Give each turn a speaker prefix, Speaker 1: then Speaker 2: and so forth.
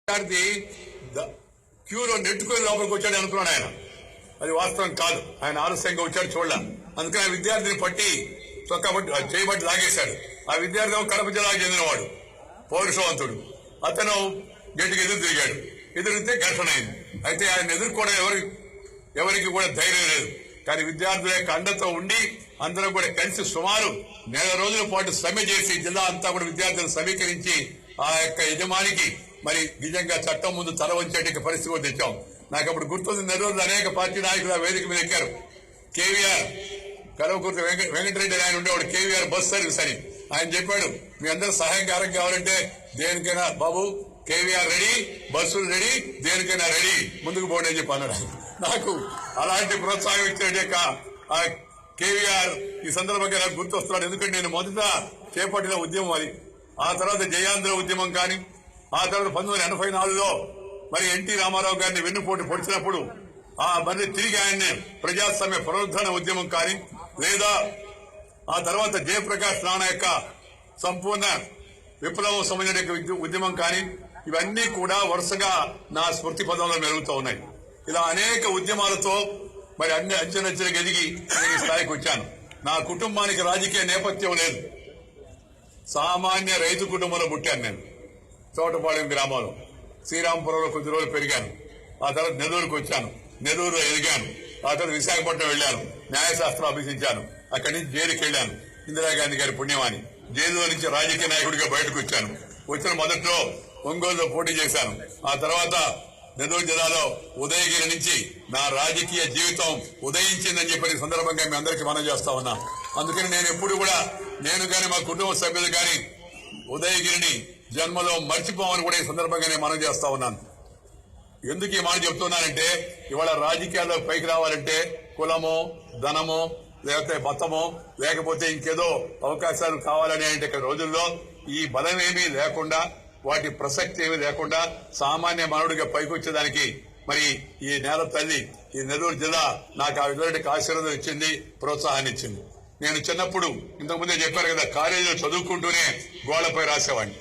Speaker 1: విద్యార్థి క్యూలో నెట్టుకొని లోపలికి వచ్చాడు అనుకున్నాడు ఆయన. అది వాస్తవం కాదు. ఆయన ఆలస్యంగా వచ్చాడు చూడలే. అందుకని ఆ విద్యార్థిని పట్టి చేయబట్టి లాగేశాడు. ఆ విద్యార్థి కడప జిల్లాకు చెందినవాడు, పౌరుషవంతుడు. అతను గట్టికి ఎదురు తిరిగాడు. ఎదురితే ఘర్షణ అయింది. అయితే ఆయన ఎదుర్కోవడం ఎవరికి కూడా ధైర్యం లేదు. కానీ విద్యార్థుల యొక్క అండతో ఉండి అందరం కూడా కలిసి సుమారు 4 రోజుల పాటు సమ్మె చేసి జిల్లా అంతా కూడా విద్యార్థులను సమీకరించి ఆ యొక్క యజమానికి మరి నిజంగా చట్టం ముందు తల వంచేట పరిస్థితి కూడా తెచ్చాం. నాకు అప్పుడు గుర్తుంది, నెల్లూరులో అనేక పార్టీ నాయకులు ఆ వేదిక మీద ఎక్కారు. కేవీఆర్ కలవకుర్తి వెంకటరెడ్డి ఆయన ఉండేవాడు, కేవీఆర్ బస్ సర్వీస్ అని. ఆయన చెప్పాడు, మీ అందరూ సహాయకారం కావాలంటే దేనికైనా బాబు కేవీఆర్ రెడీ, బస్సులు రెడీ, దేనికైనా రెడీ, ముందుకు పోండి అని చెప్పి అన్నాడు. నాకు అలాంటి ప్రోత్సాహం ఇచ్చిన ఆ కేవీఆర్ ఈ సందర్భంగా నాకు గుర్తొస్తున్నాడు. ఎందుకంటే నేను మొదట చేపట్టిన ఉద్యమం అది. ఆ తర్వాత జయాంధ్ర ఉద్యమం కానీ, ఆ తర్వాత 1984లో మరి ఎన్టీ రామారావు గారిని వెన్నుపోటు పొడిచినప్పుడు మరి తిరిగి ఆయన్ని ప్రజాస్వామ్య పునరుద్ధరణ ఉద్యమం కానీ, లేదా ఆ తర్వాత జయప్రకాష్ రాణా యొక్క సంపూర్ణ విప్లవం సంబంధించిన ఉద్యమం కానీ, ఇవన్నీ కూడా వరుసగా నా స్మృతి పదంలో మెరుగుతూ ఉన్నాయి. ఇలా అనేక ఉద్యమాలతో మరి అన్ని అంచెలంచెలకు ఎదిగి నేను ఈ స్థాయికి వచ్చాను. నా కుటుంబానికి రాజకీయ నేపథ్యం లేదు. సామాన్య రైతు కుటుంబంలో పుట్టాను. నేను చోటపాళెం గ్రామంలో శ్రీరాంపురంలో కొద్ది రోజులు పెరిగాను. ఆ తర్వాత నెల్లూరుకు వచ్చాను, నెల్లూరులో ఎదిగాను. ఆ తర్వాత విశాఖపట్నం వెళ్లాను, న్యాయశాస్త్రం అభ్యసించాను. అక్కడి నుంచి జైలుకి వెళ్లాను, ఇందిరాగాంధీ గారి పుణ్యమాని. జైలులో నుంచి రాజకీయ నాయకుడిగా బయటకు వచ్చాను. వచ్చిన మొదట్లో ఒంగోలులో పోటీ చేశాను. ఆ తర్వాత నెల్లూరు జిల్లాలో ఉదయగిరి నుంచి నా రాజకీయ జీవితం ఉదయించిందని చెప్పి సందర్భంగా మీ అందరికీ మనం చేస్తా ఉన్నాం. అందుకని నేను ఎప్పుడు కూడా నేను కానీ మా కుటుంబ సభ్యులు కానీ ఉదయగిరిని జన్మలో మర్చిపోమని కూడా ఈ సందర్భంగా నేను మనం చేస్తా ఉన్నాను. ఎందుకు ఈ మాట చెప్తున్నానంటే, ఇవాళ రాజకీయాల్లో పైకి రావాలంటే కులమో, ధనమో, లేకపోతే మతమో, లేకపోతే ఇంకేదో అవకాశాలు కావాలనే రోజుల్లో ఈ బలమేమీ లేకుండా, వాటి ప్రసక్తి ఏమీ లేకుండా సామాన్య మానవుడిగా పైకి వచ్చేదానికి మరి ఈ నేల తల్లి, ఈ నెల్లూరు జిల్లా నాకు ఆ విధంగా ఆశీర్వాదం ఇచ్చింది, ప్రోత్సాహాన్ని ఇచ్చింది. నేను చిన్నప్పుడు ఇంతకుముందే చెప్పారు కదా, కాలేజీలో చదువుకుంటూనే గోడపై రాసేవాడిని.